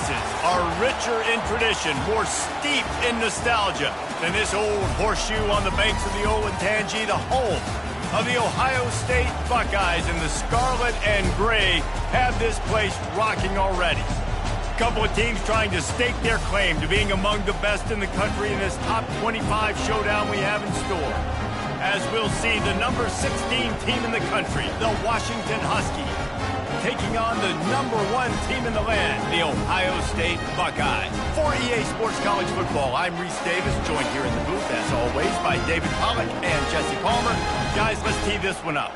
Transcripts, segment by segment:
Are richer in tradition, more steep in nostalgia than this old horseshoe on the banks of the Olentangy, the home of the Ohio State Buckeyes. And the scarlet and gray have this place rocking already. A couple of teams trying to stake their claim to being among the best in the country in this top 25 showdown we have in store. As we'll see the number 16 team in the country, the Washington Huskies, taking on the number 1 team in the land, the Ohio State Buckeyes. For EA Sports College Football, I'm Reese Davis, joined here in the booth, as always, by David Pollack and Jesse Palmer. Guys, let's tee this one up.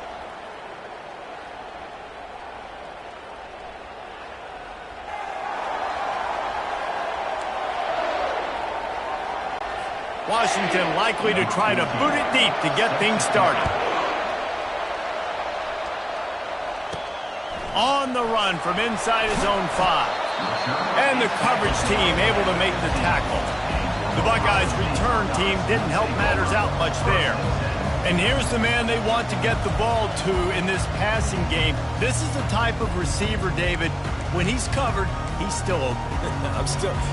Washington likely to try to boot it deep to get things started. On the run from inside his own 5. And the coverage team able to make the tackle. The Buckeyes' return team didn't help matters out much there. And here's the man they want to get the ball to in this passing game. This is the type of receiver, David, when he's covered, he's still open.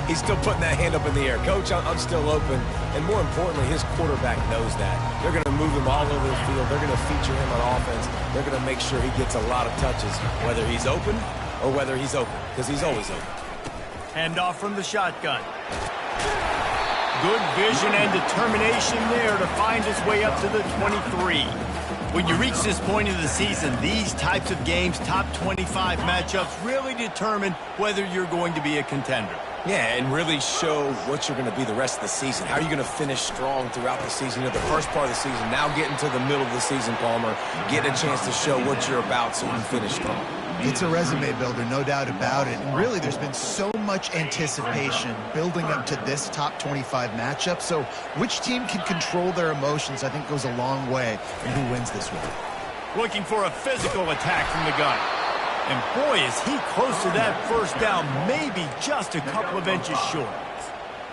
He's still putting that hand up in the air. Coach, I'm still open. And more importantly, his quarterback knows that. They're going to move him all over the field. They're going to feature him on offense. They're going to make sure he gets a lot of touches, whether he's open or whether he's open, because he's always open. Hand off from the shotgun. Good vision and determination there to find his way up to the 23. When you reach this point of the season, these types of games, top 25 matchups, really determine whether you're going to be a contender. Yeah, and really show what you're going to be the rest of the season. How are you going to finish strong throughout the season? You know, the first part of the season, now getting to the middle of the season, Palmer, getting a chance to show what you're about so you can finish strong. It's a resume builder, no doubt about it. And really, there's been so much anticipation building up to this top 25 matchup. So which team can control their emotions, I think, goes a long way in who wins this one. Looking for a physical attack from the gun. And boy, is he close to that first down, maybe just a couple of inches short.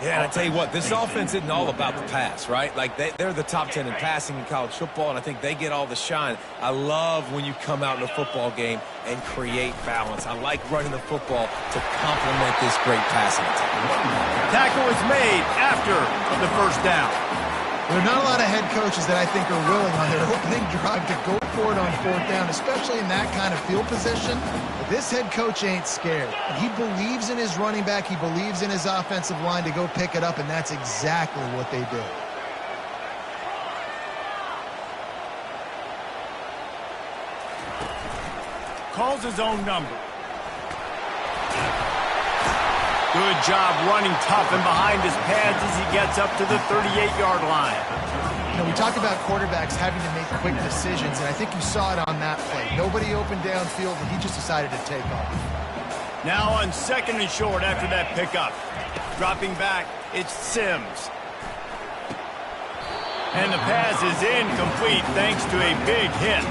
Yeah, and I tell you what, this offense isn't all about the pass, right? Like, they're the top 10 in passing in college football, and I think they get all the shine. I love when you come out in a football game and create balance. I like running the football to complement this great passing attack. Tackle is made after the first down. There are not a lot of head coaches that I think are willing on their opening drive to go for it on 4th down, especially in that kind of field position. But this head coach ain't scared. He believes in his running back. He believes in his offensive line to go pick it up, and that's exactly what they did. Calls his own number. Good job running tough and behind his pads as he gets up to the 38-yard line. You know, we talk about quarterbacks having to make quick decisions, and I think you saw it on that play. Nobody open downfield, and he just decided to take off. Now on 2nd and short after that pickup. Dropping back, it's Sims. And the pass is incomplete thanks to a big hit.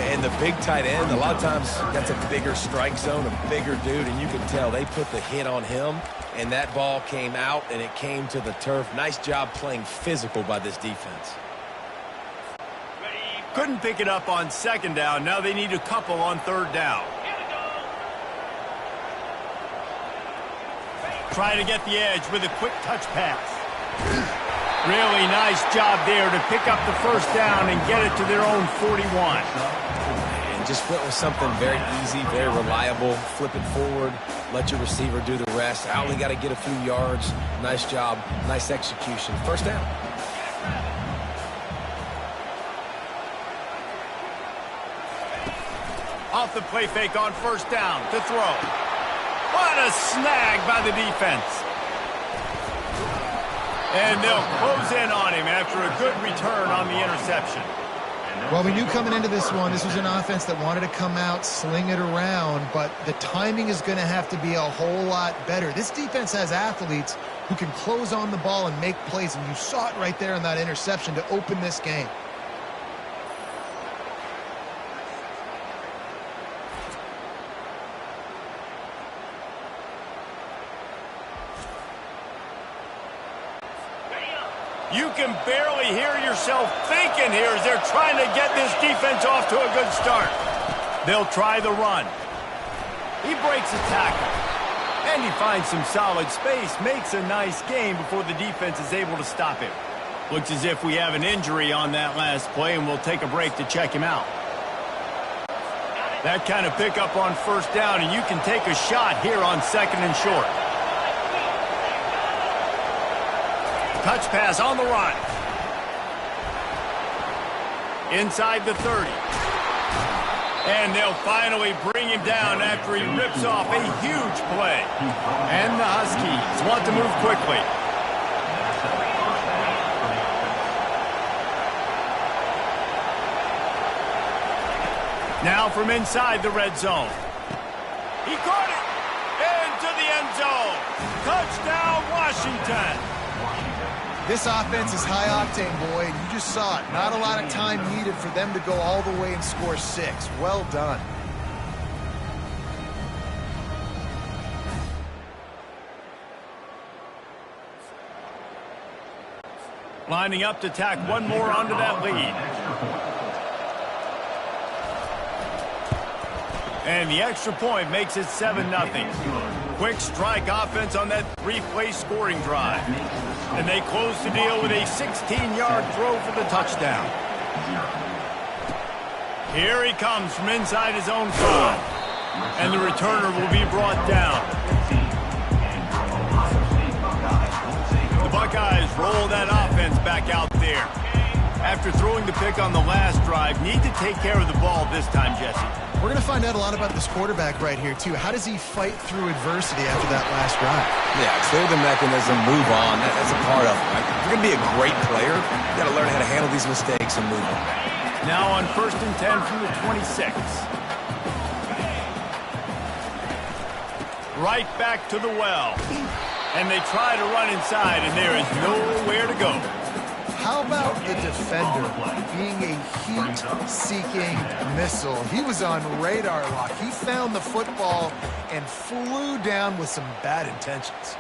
And the big tight end, a lot of times that's a bigger strike zone, a bigger dude, and you can tell they put the hit on him, and that ball came out, and it came to the turf. Nice job playing physical by this defense. Couldn't pick it up on 2nd down. Now they need a couple on 3rd down. Trying to get the edge with a quick touch pass. Really nice job there to pick up the first down and get it to their own 41. And just went with something very easy, very reliable. Flip it forward, let your receiver do the rest. I only got to get a few yards. Nice job, nice execution. First down. Off the play fake on 1st down to throw. What a snag by the defense. And they'll close in on him after a good return on the interception. Well, we knew coming into this one, this was an offense that wanted to come out, sling it around, but the timing is going to have to be a whole lot better. This defense has athletes who can close on the ball and make plays, and you saw it right there in that interception to open this game. You can barely hear yourself thinking here as they're trying to get this defense off to a good start. They'll try the run. He breaks a tackle. And he finds some solid space, makes a nice gain before the defense is able to stop him. Looks as if we have an injury on that last play, and we'll take a break to check him out. That kind of pickup on first down, and you can take a shot here on 2nd and short. Touch pass on the run. Inside the 30. And they'll finally bring him down after he rips off a huge play. And the Huskies want to move quickly. Now from inside the red zone. He caught it! Into the end zone! Touchdown, Washington! This offense is high octane, boy, and you just saw it. Not a lot of time needed for them to go all the way and score 6. Well done. Lining up to tack one more onto that lead. And the extra point makes it 7-0. Quick strike offense on that 3-play scoring drive. And they close the deal with a 16-yard throw for the touchdown. Here he comes from inside his own 5. And the returner will be brought down. The Buckeyes roll that offense back out there. After throwing the pick on the last drive, need to take care of the ball this time, Jesse. We're going to find out a lot about this quarterback right here, too. How does he fight through adversity after that last drive? Yeah, clear the mechanism, move on. That's a part of it, right? If you're going to be a great player, you got to learn how to handle these mistakes and move on. Now on 1st and 10 from the 26. Right back to the well. And they try to run inside, and there is nowhere to go. How about the defender being a heat-seeking missile? He was on radar lock. He found the football and flew down with some bad intentions.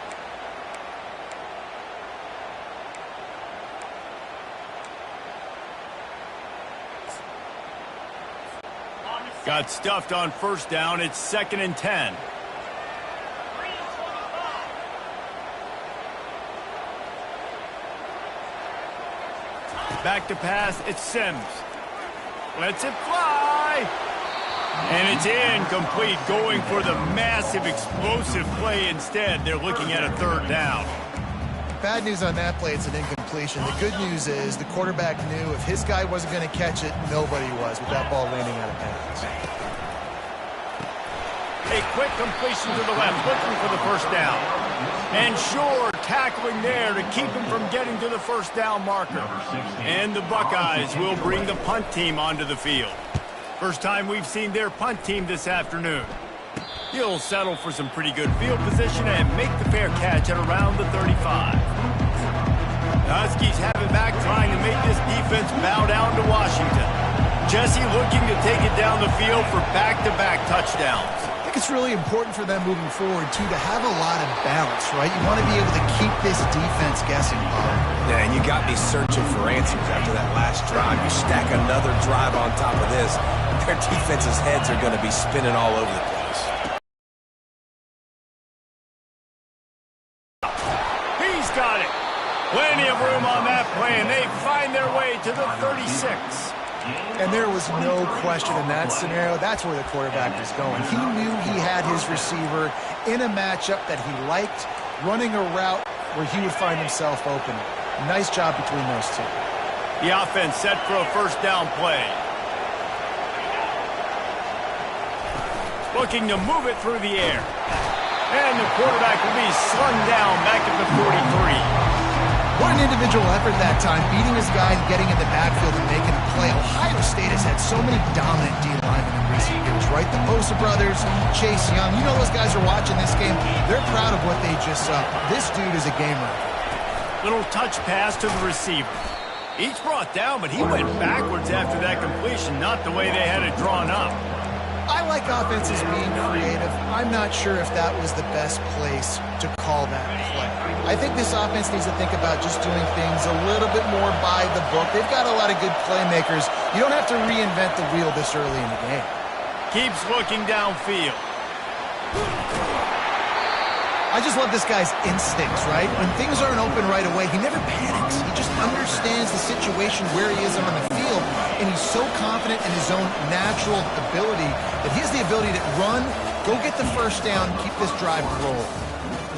Got stuffed on 1st down. It's 2nd and 10. Back to pass, it's Sims. Lets it fly. And it's incomplete, going for the massive explosive play instead. They're looking at a 3rd down. Bad news on that play, it's an incompletion. The good news is the quarterback knew if his guy wasn't going to catch it, nobody was with that ball landing out of bounds. A quick completion to the left, looking for the 1st down. And sure, tackling there to keep him from getting to the 1st down marker. And the Buckeyes will bring the punt team onto the field. First time we've seen their punt team this afternoon. He'll settle for some pretty good field position and make the fair catch at around the 35. The Huskies have it back, trying to make this defense bow down to Washington. Jesse looking to take it down the field for back-to-back touchdowns. I think it's really important for them moving forward, too, to have a lot of balance, right? You want to be able to keep this defense guessing, Bob. Yeah, and you got me searching for answers after that last drive. You stack another drive on top of this, their defense's heads are going to be spinning all over the place. He's got it. Plenty of room on that play, and they find their way to the 36. And there was no question in that scenario. That's where the quarterback was going. He knew he had his receiver in a matchup that he liked, running a route where he would find himself open. Nice job between those two. The offense set for a 1st down play. Looking to move it through the air. And the quarterback will be slung down back at the 43. What an individual effort that time, beating his guy and getting in the backfield and making a play. Ohio State has had so many dominant D-linemen in recent years, right? The Bosa brothers, Chase Young. You know those guys are watching this game. They're proud of what they just saw. This dude is a game record. Little touch pass to the receiver. Each brought down, but he went backwards after that completion, not the way they had it drawn up. I like offenses being creative. I'm not sure if that was the best place to call that play. I think this offense needs to think about just doing things a little bit more by the book. They've got a lot of good playmakers. You don't have to reinvent the wheel this early in the game. Keeps looking downfield. I just love this guy's instincts, right? When things aren't open right away, he never panics. He just understands the situation where he is on the field, and he's so confident in his own natural ability that he has the ability to run, go get the first down, keep this drive rolling.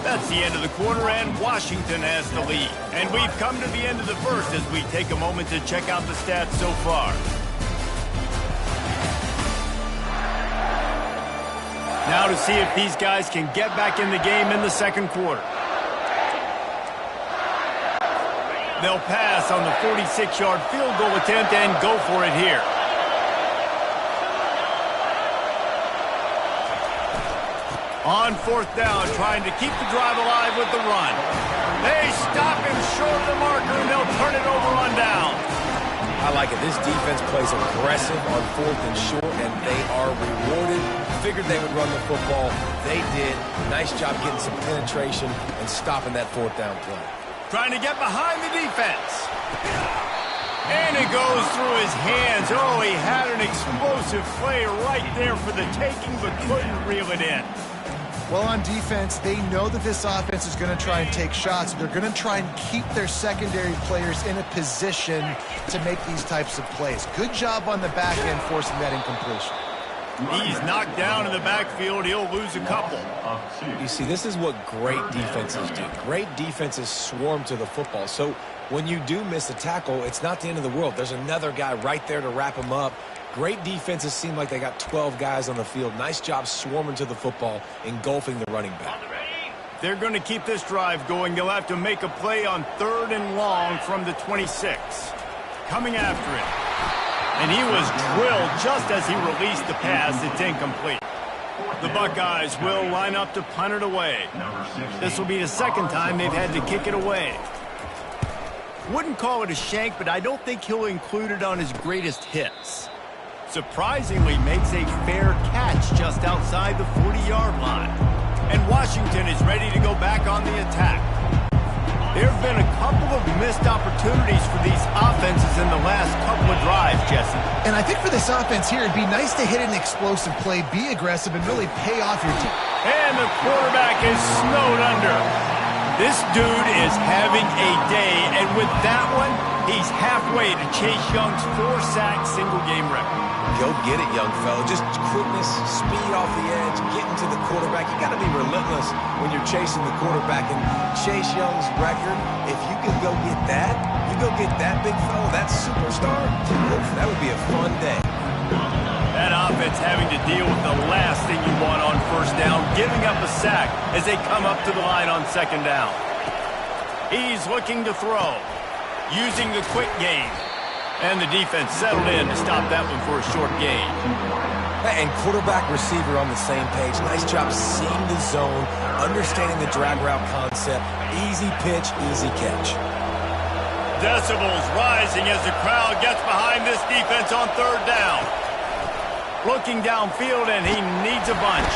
That's the end of the quarter, and Washington has the lead. And we've come to the end of the first as we take a moment to check out the stats so far. Now to see if these guys can get back in the game in the second quarter. They'll pass on the 46-yard field goal attempt and go for it here. On fourth down, trying to keep the drive alive with the run. They stop him short of the marker, and they'll turn it over on down. I like it. This defense plays aggressive on fourth and short, and they are rewarded. Figured they would run the football. They did. Nice job getting some penetration and stopping that fourth down play. Trying to get behind the defense. And it goes through his hands. Oh, he had an explosive play right there for the taking, but couldn't reel it in. Well, on defense, they know that this offense is going to try and take shots. They're going to try and keep their secondary players in a position to make these types of plays. Good job on the back end forcing that incompletion. He's knocked down in the backfield. He'll lose a couple. You see, this is what great defenses do. Great defenses swarm to the football. So when you do miss a tackle, it's not the end of the world. There's another guy right there to wrap him up. Great defenses seem like they got 12 guys on the field. Nice job swarming to the football, engulfing the running back. They're going to keep this drive going. They'll have to make a play on 3rd and long from the 26. Coming after it. And he was drilled just as he released the pass. It's incomplete. The Buckeyes will line up to punt it away. This will be the second time they've had to kick it away. Wouldn't call it a shank, but I don't think he'll include it on his greatest hits. Surprisingly makes a fair catch just outside the 40-yard line. And Washington is ready to go back on the attack. There have been a couple of missed opportunities for these offenses in the last couple of drives, Jesse. And I think for this offense here, it'd be nice to hit an explosive play, be aggressive, and really pay off your team. And the quarterback is snowed under. This dude is having a day, and with that one, he's halfway to Chase Young's 4-sack single-game record. Go get it, young fella. Just quickness, speed off the edge, getting to the quarterback. You got to be relentless when you're chasing the quarterback. And Chase Young's record, if you can go get that, you go get that big fella, that superstar, that would be a fun day. That offense having to deal with the last thing you want on first down, giving up a sack as they come up to the line on second down. He's looking to throw, using the quick game. And the defense settled in to stop that one for a short gain. And quarterback receiver on the same page. Nice job seeing the zone, understanding the drag route concept. Easy pitch, easy catch. Decibels rising as the crowd gets behind this defense on third down. Looking downfield, and he needs a bunch.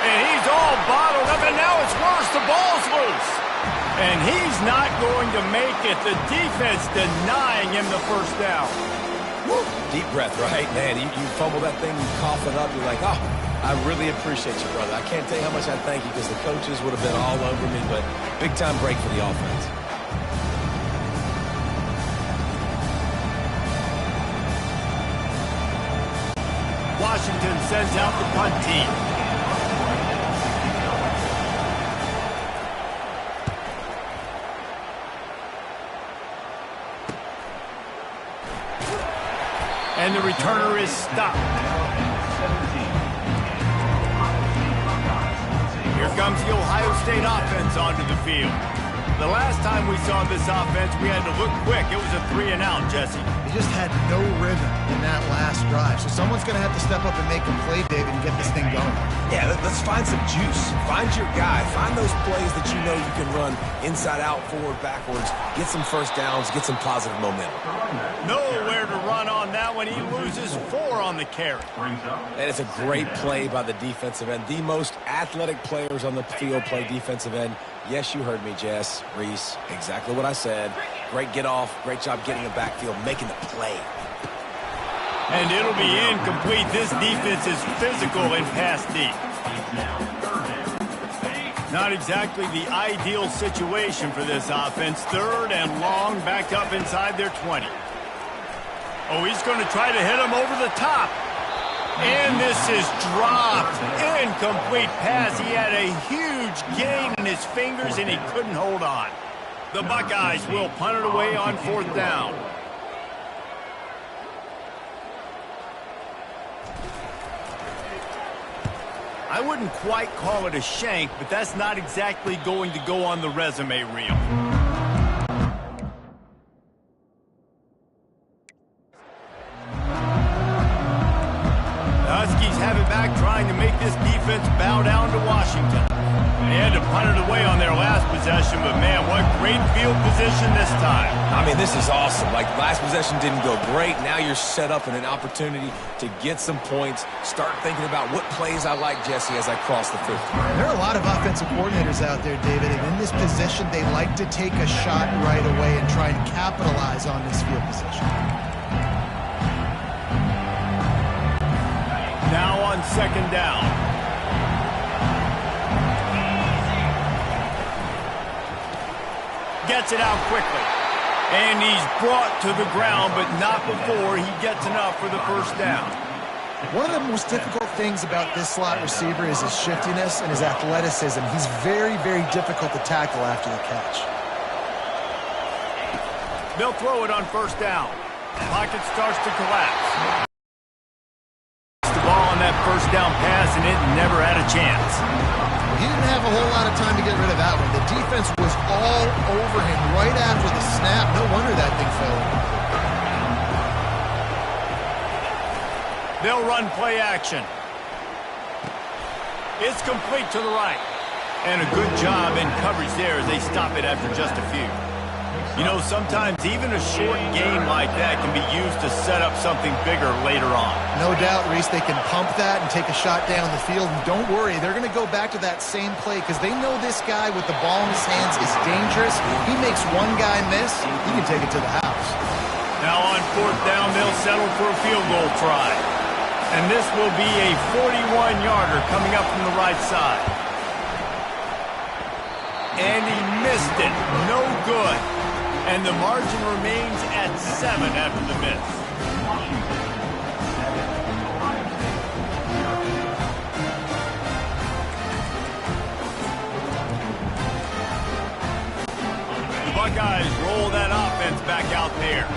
And he's all bottled up, and now it's worse. The ball's loose. And he's not going to make it. The defense denying him the first down. Woo. Deep breath, right? Man, you fumble that thing, you cough it up, you're like, oh, I really appreciate you, brother. I can't tell you how much I thank you because the coaches would have been all over me, but big-time break for the offense. Washington sends out the punt team. And the returner is stopped. Here comes the Ohio State offense onto the field. The last time we saw this offense, we had to look quick. It was a 3-and-out, Jesse. He just had no rhythm in that last drive. So someone's going to have to step up and make a play, David, and get this thing going. Yeah, let's find some juice. Find your guy. Find those plays that you know you can run inside out, forward, backwards. Get some first downs. Get some positive momentum. Nowhere to run on that one. He loses 4 on the carry. And it's a great play by the defensive end. The most athletic players on the field play defensive end. Yes, you heard me, Jess, Reese. Exactly what I said. Great get off. Great job getting the backfield, making the play. And it'll be incomplete. This defense is physical and pass deep. Not exactly the ideal situation for this offense. 3rd and long, backed up inside their 20. Oh, he's going to try to hit him over the top. And this is dropped. Incomplete pass. He had a huge gain in his fingers, and he couldn't hold on. The Buckeyes will punt it away on 4th down. I wouldn't quite call it a shank, but that's not exactly going to go on the resume reel. Huskies have it back, trying to make this defense bow down to Washington. They had to punt it away on their last possession, but man, what great field position this time. I mean, this is awesome. Like, last possession didn't go great. Now you're set up in an opportunity to get some points. Start thinking about what plays I like, Jesse, as I cross the 50. There are a lot of offensive coordinators out there, David, and in this position, they like to take a shot right away and try and capitalize on this field position. Now on 2nd down. Gets it out quickly. And he's brought to the ground, but not before he gets enough for the 1st down. One of the most difficult things about this slot receiver is his shiftiness and his athleticism. He's very, very difficult to tackle after the catch. They'll throw it on 1st down. Pocket starts to collapse. The ball on that 1st down pass, and it never had a chance. He didn't have a whole lot of time to get rid of that one. The defense was all over him right after the snap. No wonder that thing fell. They'll run play action. It's complete to the right. And a good job in coverage there as they stop it after just a few. You know, sometimes even a short game like that can be used to set up something bigger later on. No doubt, Reese, they can pump that and take a shot down the field. And don't worry, they're going to go back to that same play because they know this guy with the ball in his hands is dangerous. He makes one guy miss, he can take it to the house. Now on 4th down, they'll settle for a field goal try. And this will be a 41-yarder coming up from the right side. And he missed it. No good. And the margin remains at 7 after the miss. The Buckeyes roll that offense back out there.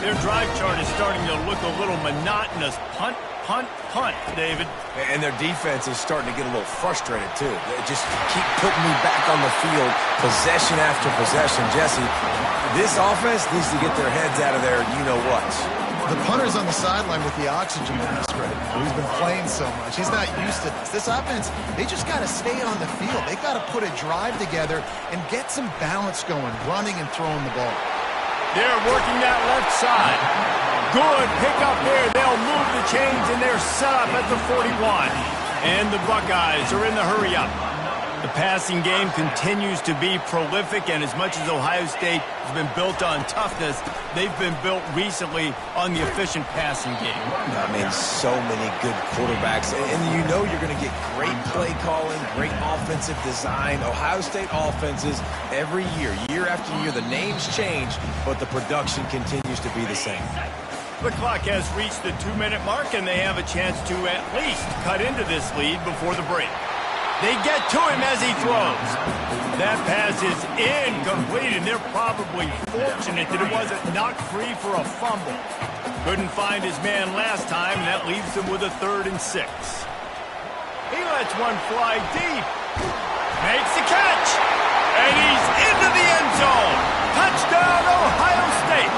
Their drive chart is starting to look a little monotonous. Punt, punt, punt, David. And their defense is starting to get a little frustrated, too. They just keep putting me back on the field, possession after possession. Jesse, this offense needs to get their heads out of there, you-know-what. The punter's on the sideline with the oxygen mask right now. He's been playing so much. He's not used to this. This offense, they just got to stay on the field. They got to put a drive together and get some balance going, running and throwing the ball. They're working that left side. Good pickup there. They'll move the chains, and they're set up at the 41. And the Buckeyes are in the hurry-up. The passing game continues to be prolific, and as much as Ohio State has been built on toughness, they've been built recently on the efficient passing game. I mean, so many good quarterbacks, and you know you're going to get great play calling, great offensive design. Ohio State offenses every year after year, the names change, but the production continues to be the same. The clock has reached the 2-minute mark, and they have a chance to at least cut into this lead before the break. They get to him as he throws. That pass is incomplete, and they're probably fortunate that it wasn't knocked free for a fumble. Couldn't find his man last time, and that leaves them with a 3rd and 6. He lets one fly deep. Makes the catch. And he's into the end zone. Touchdown, Ohio State.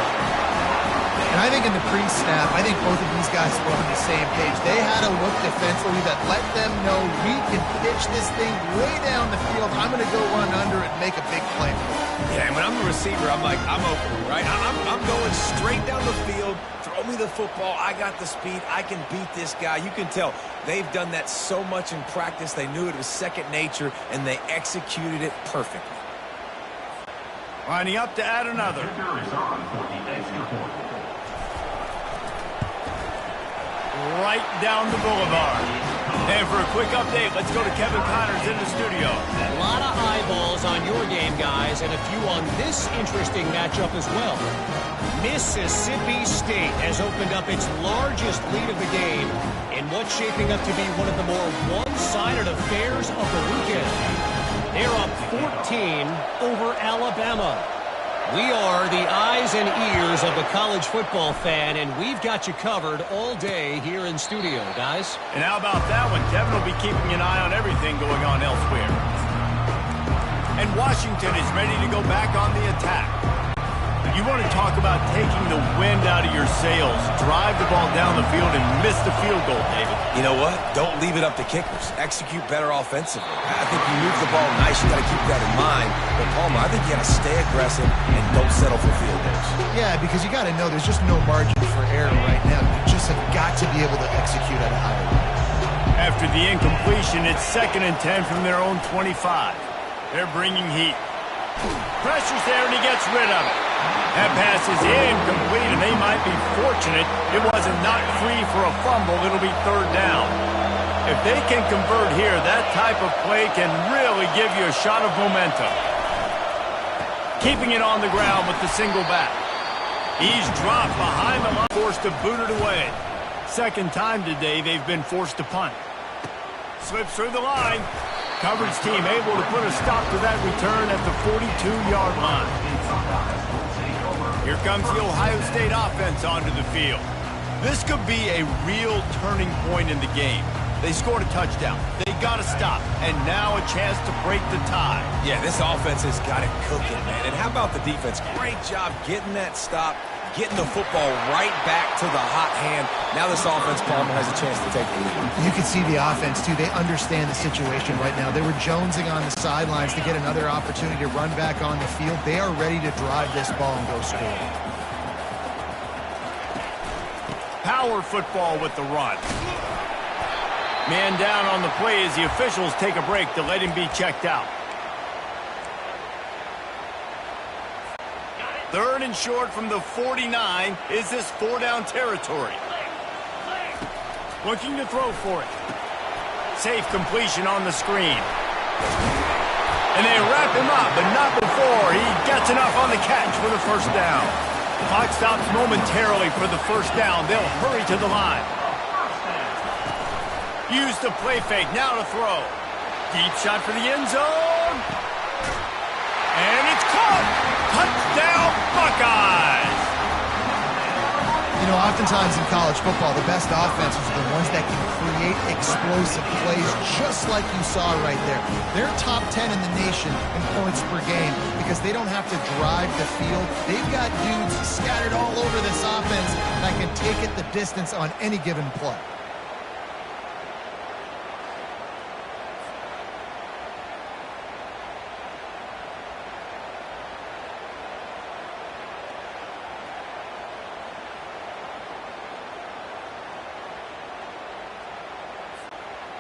And I think in the pre-snap, I think both of these guys were on the same page. They had a look defensively that let them know we can pitch this thing way down the field. I'm going to go run under it and make a big play. Yeah, and when I'm the receiver, I'm like, I'm open, right? I'm going straight down the field. Throw me the football. I got the speed. I can beat this guy. You can tell they've done that so much in practice. They knew it was second nature, and they executed it perfectly. Lining up to add another. Right down the boulevard. And for a quick update, let's go to Kevin Connors in the studio. A lot of eyeballs on your game, guys, and a few on this interesting matchup as well. Mississippi State has opened up its largest lead of the game in what's shaping up to be one of the more one-sided affairs of the weekend. They're up 14 over Alabama. We are the eyes and ears of the college football fan, and we've got you covered all day here in studio, guys. And how about that one? Kevin will be keeping an eye on everything going on elsewhere. And Washington is ready to go back on the attack. You want to talk about taking the wind out of your sails. Drive the ball down the field and miss the field goal, David. You know what? Don't leave it up to kickers. Execute better offensively. I think you move the ball nice. You got to keep that in mind. But, Palmer, I think you got to stay aggressive and don't settle for field goals. Yeah, because you got to know there's just no margin for error right now. You just have got to be able to execute at a higher level. After the incompletion, it's 2nd and 10 from their own 25. They're bringing heat. Pressure's there, and he gets rid of it. That pass is incomplete, and they might be fortunate it wasn't knocked free for a fumble. It'll be 3rd down. If they can convert here, that type of play can really give you a shot of momentum. Keeping it on the ground with the single back. He's dropped behind the line, forced to boot it away. 2nd time today they've been forced to punt. Slips through the line. Coverage team able to put a stop to that return at the 42-yard line. Here comes the Ohio State offense onto the field. This could be a real turning point in the game. They scored a touchdown. They got to stop. And now a chance to break the tie. Yeah, this offense has got it cooking, man. And how about the defense? Great job getting that stop, getting the football right back to the hot hand. Now this offense, Palmer, has a chance to take the lead. You can see the offense, too. They understand the situation right now. They were jonesing on the sidelines to get another opportunity to run back on the field. They are ready to drive this ball and go score. Power football with the run. Man down on the play as the officials take a break to let him be checked out. 3rd and short from the 49. Is this 4-down territory? Looking to throw for it. Safe completion on the screen. And they wrap him up, but not before he gets enough on the catch for the 1st down. Clock stops momentarily for the 1st down. They'll hurry to the line. Use the play fake, now to throw. Deep shot for the end zone. And it's caught. Touchdown, Buckeyes. You know, oftentimes in college football, the best offenses are the ones that can create explosive plays, just like you saw right there. They're top 10 in the nation in points per game because they don't have to drive the field. They've got dudes scattered all over this offense that can take it the distance on any given play.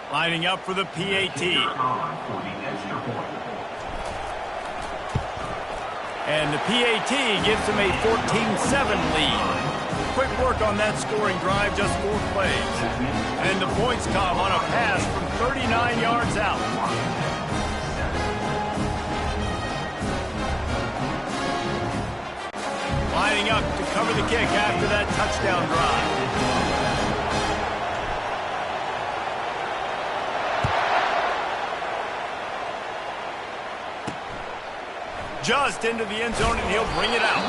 Lining up for the PAT. And the PAT gives them a 14-7 lead. Quick work on that scoring drive, just 4 plays. And the points come on a pass from 39 yards out. Lining up to cover the kick after that touchdown drive. Just into the end zone, and he'll bring it out.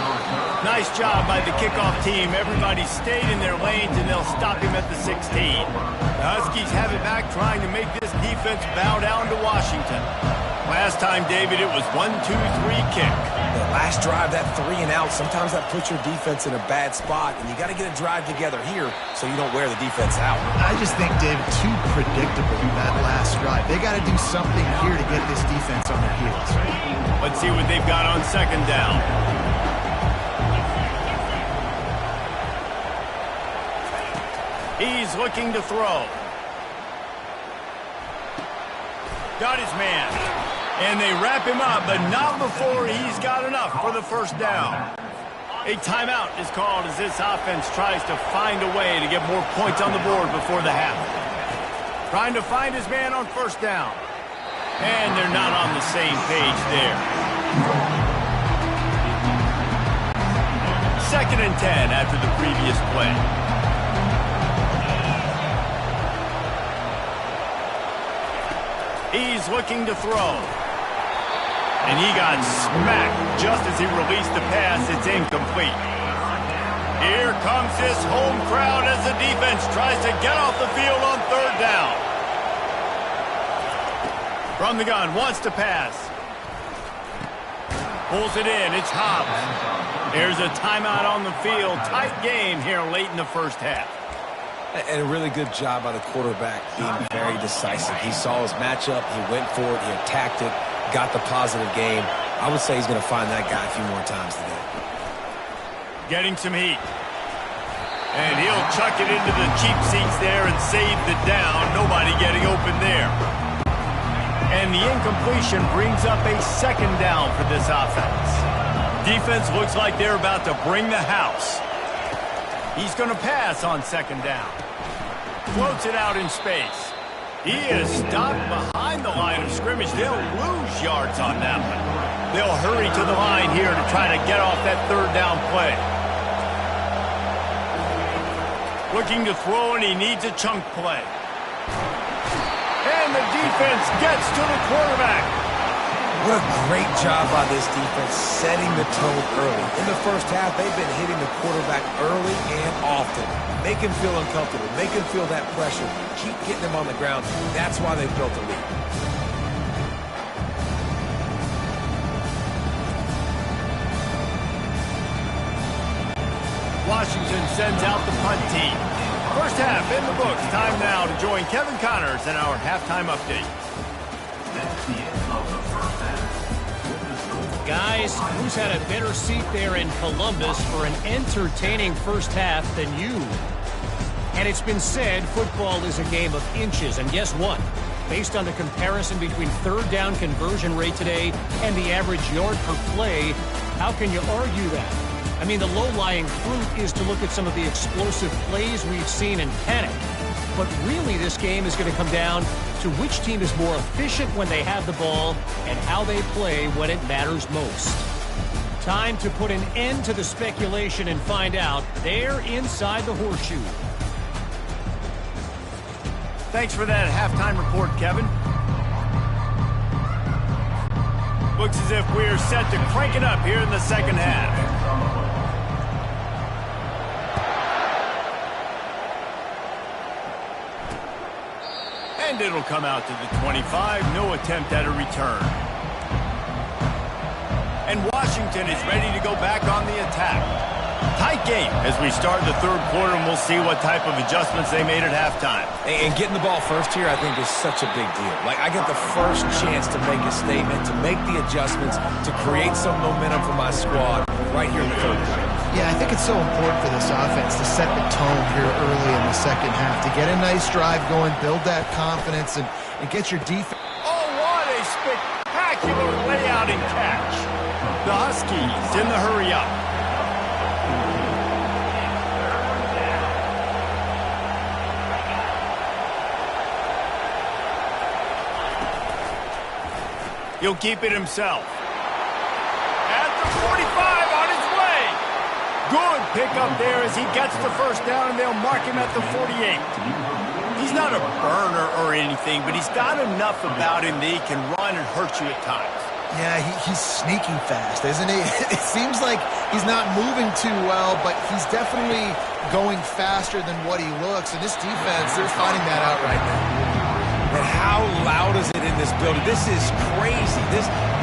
Nice job by the kickoff team. Everybody stayed in their lanes, and they'll stop him at the 16. The Huskies have it back, trying to make this defense bow down to Washington. Last time, David, it was 1-2-3 kick. The last drive, that 3 and out, sometimes that puts your defense in a bad spot, and you got to get a drive together here so you don't wear the defense out. I just think, David, too predictable that last drive. They got to do something here to get this defense on their heels. Let's see what they've got on 2nd down. He's looking to throw. Got his man. And they wrap him up, but not before he's got enough for the 1st down. A timeout is called as this offense tries to find a way to get more points on the board before the half. Trying to find his man on first down. And they're not on the same page there. 2nd and 10 after the previous play. He's looking to throw. And he got smacked just as he released the pass. It's incomplete. Here comes this home crowd as the defense tries to get off the field on 3rd down. From the gun, wants to pass. Pulls it in, it's Hobbs. There's a timeout on the field. Tight game here late in the first half. And a really good job by the quarterback being very decisive. He saw his matchup, he went for it, he attacked it, got the positive game. I would say he's going to find that guy a few more times today. Getting some heat. And he'll chuck it into the cheap seats there and save the down. Nobody getting open there. And the incompletion brings up a 2nd down for this offense. Defense looks like they're about to bring the house. He's going to pass on 2nd down. Floats it out in space. He is stopped behind the line of scrimmage. They'll lose yards on that one. They'll hurry to the line here to try to get off that 3rd down play. Looking to throw, and he needs a chunk play. And the defense gets to the quarterback. What a great job by this defense setting the tone early. In the first half, they've been hitting the quarterback early and often. Make him feel uncomfortable. Make him feel that pressure. Keep getting him on the ground. That's why they've built a lead. Washington sends out the punt team. First half in the books. Time now to join Kevin Connors in our halftime update. Guys, who's had a better seat there in Columbus for an entertaining first half than you? And it's been said football is a game of inches. And guess what? Based on the comparison between 3rd down conversion rate today and the average yard per play, how can you argue that? I mean, the low-lying fruit is to look at some of the explosive plays we've seen in panic. But really, this game is going to come down to which team is more efficient when they have the ball and how they play when it matters most. Time to put an end to the speculation and find out there inside the horseshoe. Thanks for that halftime report, Kevin. Looks as if we're set to crank it up here in the 2nd half. And it'll come out to the 25. No attempt at a return. And Washington is ready to go back on the attack. Tight game as we start the 3rd quarter, and we'll see what type of adjustments they made at halftime. And getting the ball first here, I think, is such a big deal. Like, I get the first chance to make a statement, to make the adjustments, to create some momentum for my squad right here in the 3rd quarter. Yeah, I think it's so important for this offense to set the tone here early in the 2nd half, to get a nice drive going, build that confidence, and get your defense. Oh, what a spectacular layout and catch. The Huskies in the hurry up. He'll keep it himself. At the 45, on his way. Good pickup there as he gets the first down, and they'll mark him at the 48. He's not a burner or anything, but he's got enough about him that he can run and hurt you at times. Yeah, he's sneaky fast, isn't he? It seems like he's not moving too well, but he's definitely going faster than what he looks, and this defense, they're finding that out right now. And how loud is it in this building? This is crazy.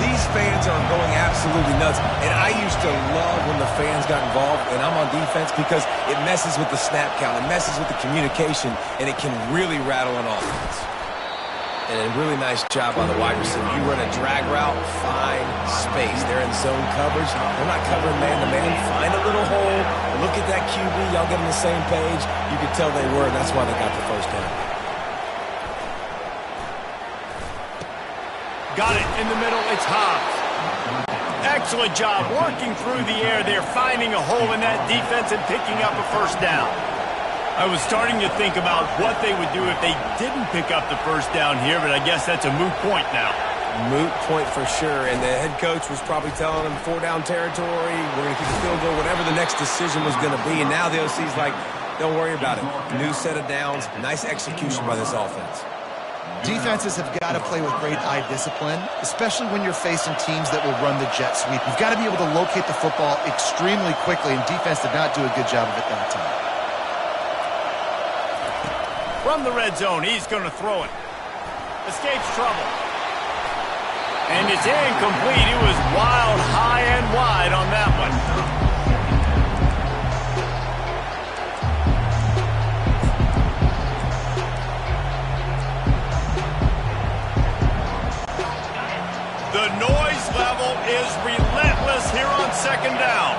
These fans are going absolutely nuts. And I used to love when the fans got involved, and I'm on defense, because it messes with the snap count. It messes with the communication, and it can really rattle an offense. And a really nice job by the wide receiver. You run a drag route, find space. They're in zone coverage. They're not covering man-to-man. Find a little hole. Look at that QB. Y'all get on the same page. You could tell they were, and that's why they got the first down. Got it in the middle. It's Hobbs. Excellent job working through the air there, finding a hole in that defense and picking up a first down. I was starting to think about what they would do if they didn't pick up the first down here, but I guess that's a moot point now. Moot point for sure, and the head coach was probably telling them 4-down territory, we're going to keep the field goal, whatever the next decision was going to be, and now the OC's like, don't worry about it. New set of downs, nice execution by this offense. Defenses have got to play with great eye discipline, especially when you're facing teams that will run the jet sweep. You've got to be able to locate the football extremely quickly, and defense did not do a good job of it that time. From the red zone, he's going to throw it. Escapes trouble. And it's incomplete. It was wild, high and wide on that one. The noise level is relentless here on second down.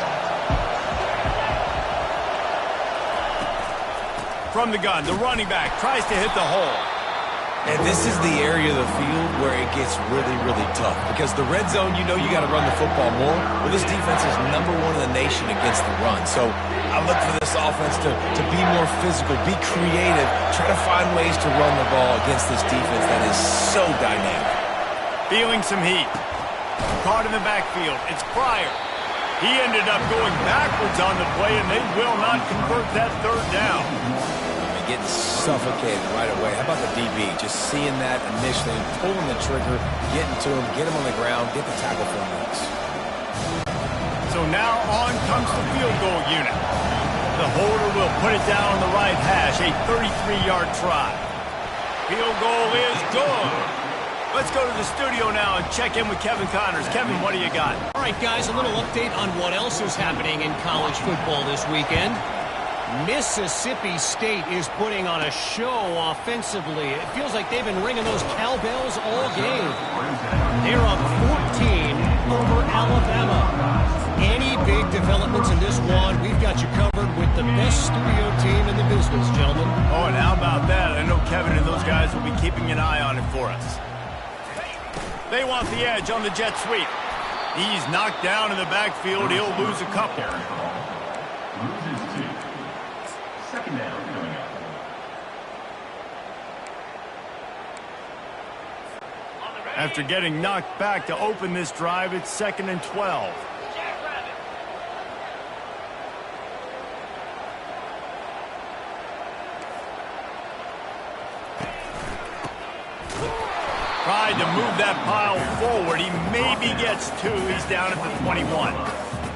From the gun, the running back tries to hit the hole. And this is the area of the field where it gets really, really tough. Because the red zone, you know you got to run the football more. Well, this defense is #1 in the nation against the run. So I look for this offense to be more physical, be creative, try to find ways to run the ball against this defense that is so dynamic. Feeling some heat. Caught in the backfield. It's Pryor. He ended up going backwards on the play, and they will not convert that third down. Getting suffocated right away. How about the DB? Just seeing that initially, pulling the trigger, getting to him, get him on the ground, get the tackle for him. So now on comes the field goal unit. The holder will put it down on the right hash, a 33-yard try. Field goal is good. Let's go to the studio now and check in with Kevin Connors. Kevin, what do you got? All right, guys, a little update on what else is happening in college football this weekend. Mississippi State is putting on a show offensively. It feels like they've been ringing those cowbells all game. They're up 14 over Alabama. Any big developments in this one, we've got you covered with the best studio team in the business, gentlemen. Oh, and how about that? I know Kevin and those guys will be keeping an eye on it for us. They want the edge on the jet sweep. He's knocked down in the backfield. He'll lose a couple. Second down coming up. After getting knocked back to open this drive, it's 2nd and 12. Tried to move that pile forward. He maybe gets 2. He's down at the 21.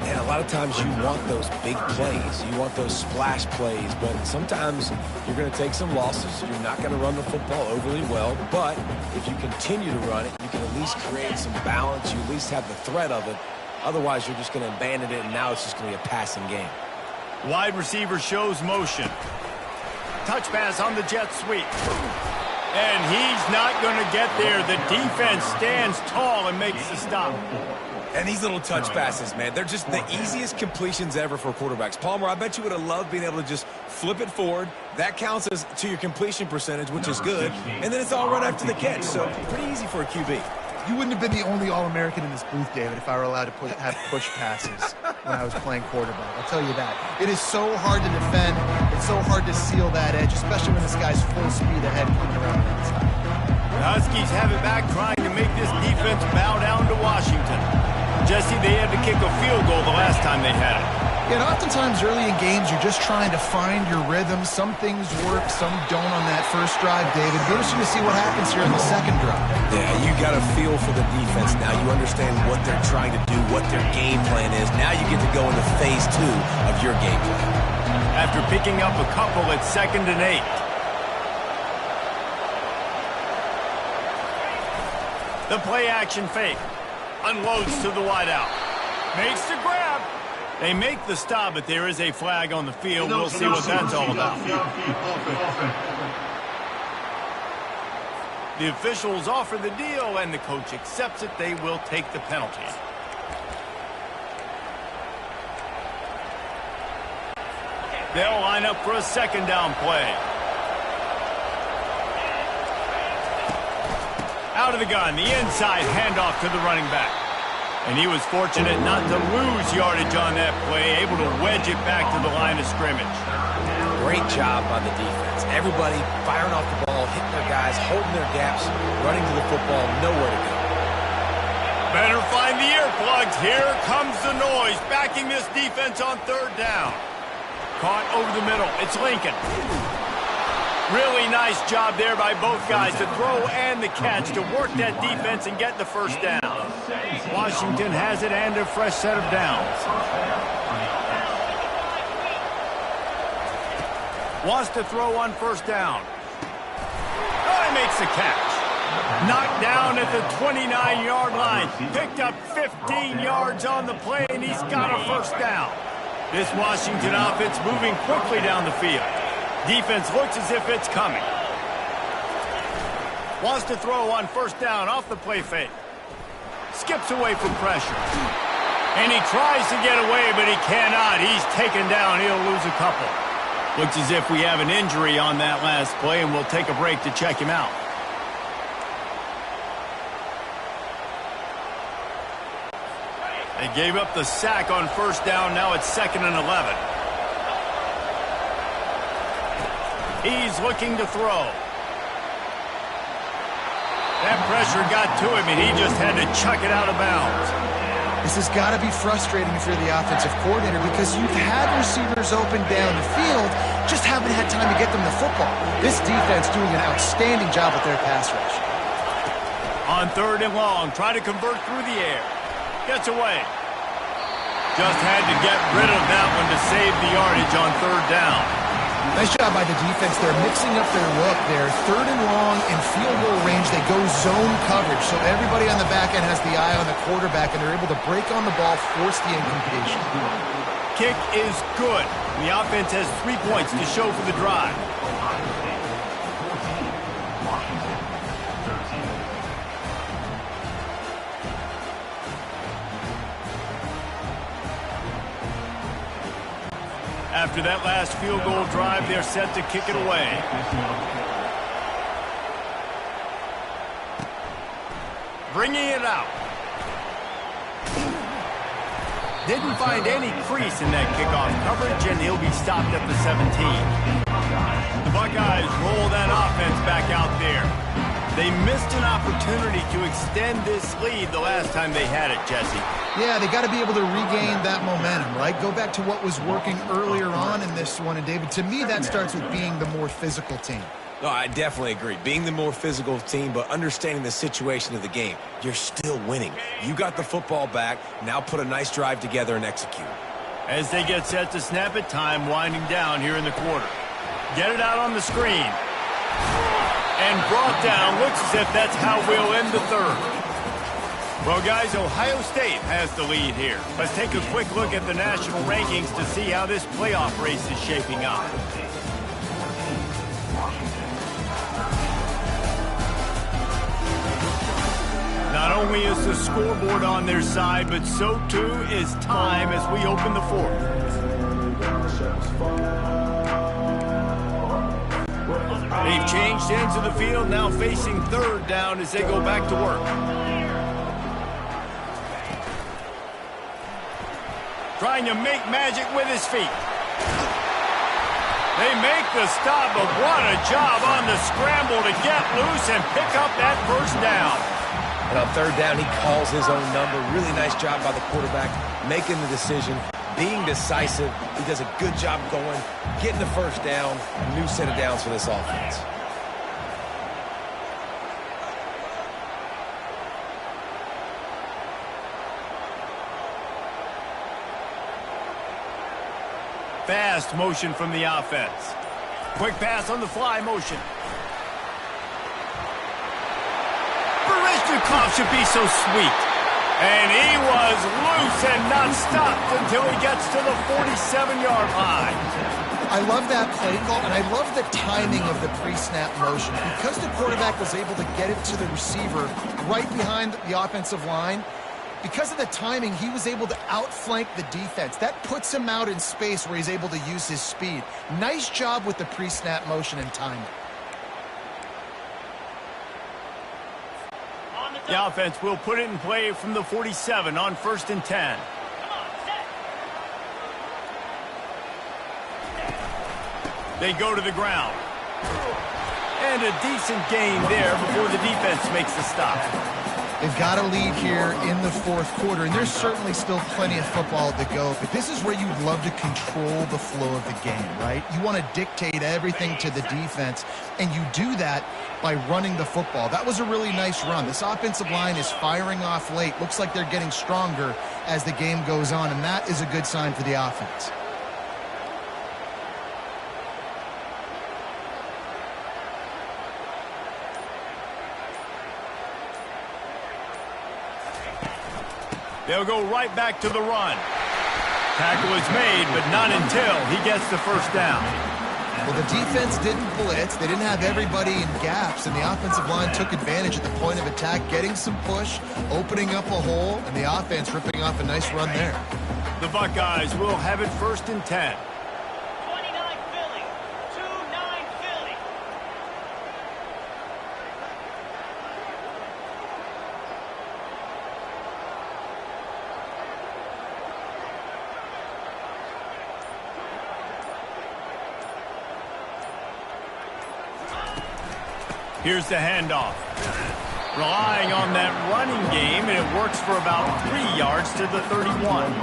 And a lot of times you want those big plays. You want those splash plays. But sometimes you're going to take some losses. You're not going to run the football overly well. But if you continue to run it, you can at least create some balance. You at least have the threat of it. Otherwise, you're just going to abandon it, and now it's just going to be a passing game. Wide receiver shows motion. Touch pass on the jet sweep. And he's not going to get there. The defense stands tall and makes the stop. And these little touch passes, man, they're just the easiest completions ever for quarterbacks. Palmer, I bet you would have loved being able to just flip it forward. That counts as to your completion percentage, which is good. And then it's all run after the catch. So pretty easy for a QB. You wouldn't have been the only All-American in this booth, David, if I were allowed to have push passes when I was playing quarterback. I'll tell you that. It is so hard to defend. It's so hard to seal that edge, especially when this guy's full speed ahead coming around the inside. The Huskies have it back, trying to make this defense bow down to Washington. Jesse, they had to kick a field goal the last time they had it. Yeah, and oftentimes early in games, you're just trying to find your rhythm. Some things work, some don't on that first drive, David. Be interesting to see what happens here in the second drive. Yeah, you got a feel for the defense now. You understand what they're trying to do, what their game plan is. Now you get to go into phase 2 of your game plan. After picking up a couple at 2nd and 8. The play action fake. Unloads to the wideout. Makes the grab. They make the stop, but there is a flag on the field. We'll see what that's all about. The officials offer the deal, and the coach accepts it. They will take the penalty. They'll line up for a 2nd down play. Out of the gun, the inside handoff to the running back. And he was fortunate not to lose yardage on that play, able to wedge it back to the line of scrimmage. Great job by the defense. Everybody firing off the ball, hitting their guys, holding their gaps, running to the football, nowhere to go. Better find the earplugs. Here comes the noise, backing this defense on third down. Caught over the middle. It's Lincoln. Really nice job there by both guys, the throw and the catch, to work that defense and get the first down. Washington has it and a fresh set of downs. Wants to throw on first down. Oh, he makes the catch. Knocked down at the 29-yard line. Picked up 15 yards on the play, and he's got a first down. This Washington offense moving quickly down the field. Defense looks as if it's coming. Wants to throw on first down off the play fake. Skips away from pressure. And he tries to get away, but he cannot. He's taken down. He'll lose a couple. Looks as if we have an injury on that last play, and we'll take a break to check him out. They gave up the sack on first down. Now it's 2nd and 11. He's looking to throw. That pressure got to him, and he just had to chuck it out of bounds. This has got to be frustrating if you're the offensive coordinator, because you've had receivers open down the field, just haven't had time to get them the football. This defense doing an outstanding job with their pass rush. On 3rd and long, try to convert through the air. Gets away. Just had to get rid of that one to save the yardage on 3rd down. Nice job by the defense. They're mixing up their look there. 3rd and long in field goal range. They go zone coverage, so everybody on the back end has the eye on the quarterback, and they're able to break on the ball, force the incompletion. Kick is good. The offense has 3 points to show for the drive. After that last field goal drive, they're set to kick it away. Bringing it out. Didn't find any crease in that kickoff coverage, and he'll be stopped at the 17. The Buckeyes roll that offense back out there. They missed an opportunity to extend this lead the last time they had it, Jesse. Yeah, they got to be able to regain that momentum, right? Go back to what was working earlier on in this one. And, David, to me, that starts with being the more physical team. No, I definitely agree. Being the more physical team, but understanding the situation of the game. You're still winning. You got the football back. Now put a nice drive together and execute. As they get set to snap it, time winding down here in the quarter. Get it out on the screen. And brought down. Looks as if that's how we'll end the 3rd. Well, guys, Ohio State has the lead here. Let's take a quick look at the national rankings to see how this playoff race is shaping up. Not only is the scoreboard on their side, but so too is time as we open the 4th. They've changed ends of the field, now facing 3rd down as they go back to work. Trying to make magic with his feet. They make the stop, but what a job on the scramble to get loose and pick up that first down. And on 3rd down, he calls his own number. Really nice job by the quarterback, making the decision, being decisive. He does a good job going, getting the first down. A new set of downs for this offense. Fast motion from the offense. Quick pass on the fly motion. Barishnikov should be so sweet. And he was loose and not stopped until he gets to the 47-yard line. I love that play call, and I love the timing of the pre-snap motion. Because the quarterback was able to get it to the receiver right behind the offensive line, because of the timing, he was able to outflank the defense. That puts him out in space where he's able to use his speed. Nice job with the pre-snap motion and timing. The offense will put it in play from the 47 on 1st and 10. They go to the ground. And a decent gain there before the defense makes the stop. They've got a lead here in the fourth quarter, and there's certainly still plenty of football to go, but this is where you'd love to control the flow of the game, right? You want to dictate everything to the defense, and you do that by running the football. That was a really nice run. This offensive line is firing off late. Looks like they're getting stronger as the game goes on, and that is a good sign for the offense. They'll go right back to the run. Tackle is made, but not until he gets the first down. Well, the defense didn't blitz. They didn't have everybody in gaps, and the offensive line took advantage at the point of attack, getting some push, opening up a hole, and the offense ripping off a nice run there. The Buckeyes will have it 1st and 10. 29 Philly. 2-9 Philly. Here's the handoff. Relying on that running game, and it works for about 3 yards to the 31.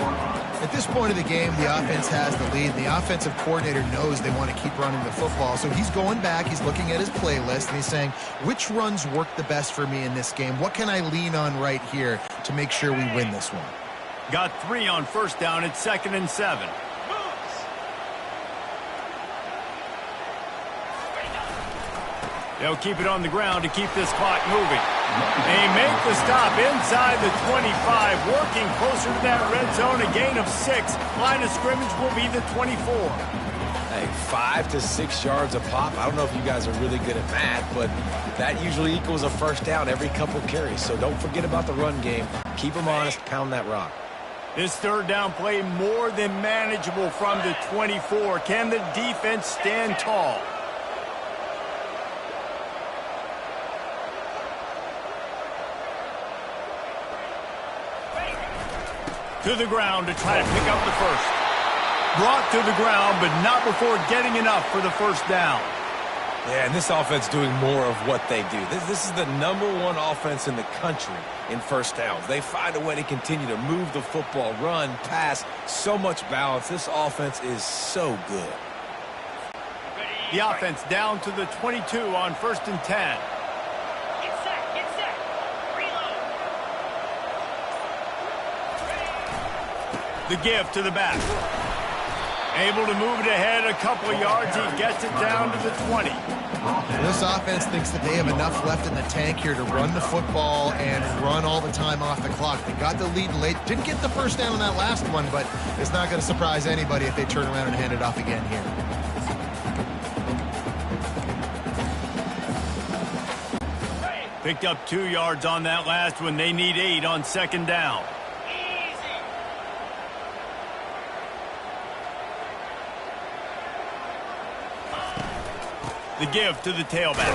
At this point of the game, the offense has the lead. The offensive coordinator knows they want to keep running the football, so he's going back, he's looking at his playlist, and he's saying, which runs work the best for me in this game? What can I lean on right here to make sure we win this one? Got 3 on 1st down at 2nd and 7. They'll keep it on the ground to keep this clock moving. They make the stop inside the 25, working closer to that red zone, a gain of 6. Line of scrimmage will be the 24. Hey, 5 to 6 yards a pop. I don't know if you guys are really good at math, but that usually equals a first down every couple carries. So don't forget about the run game. Keep them honest, pound that rock. This 3rd down play more than manageable from the 24. Can the defense stand tall? To the ground to try to pick up the first. Brought to the ground, but not before getting enough for the first down. Yeah, and this offense doing more of what they do. This is the #1 offense in the country in first downs. They find a way to continue to move the football, run, pass, so much balance. This offense is so good. The offense down to the 22 on 1st and 10. The give to the back. Able to move it ahead a couple of yards. He gets it down to the 20. This offense thinks that they have enough left in the tank here to run the football and run all the time off the clock. They got the lead late. Didn't get the first down on that last one, but it's not going to surprise anybody if they turn around and hand it off again here. Picked up 2 yards on that last one. They need 8 on 2nd down. The give to the tailback.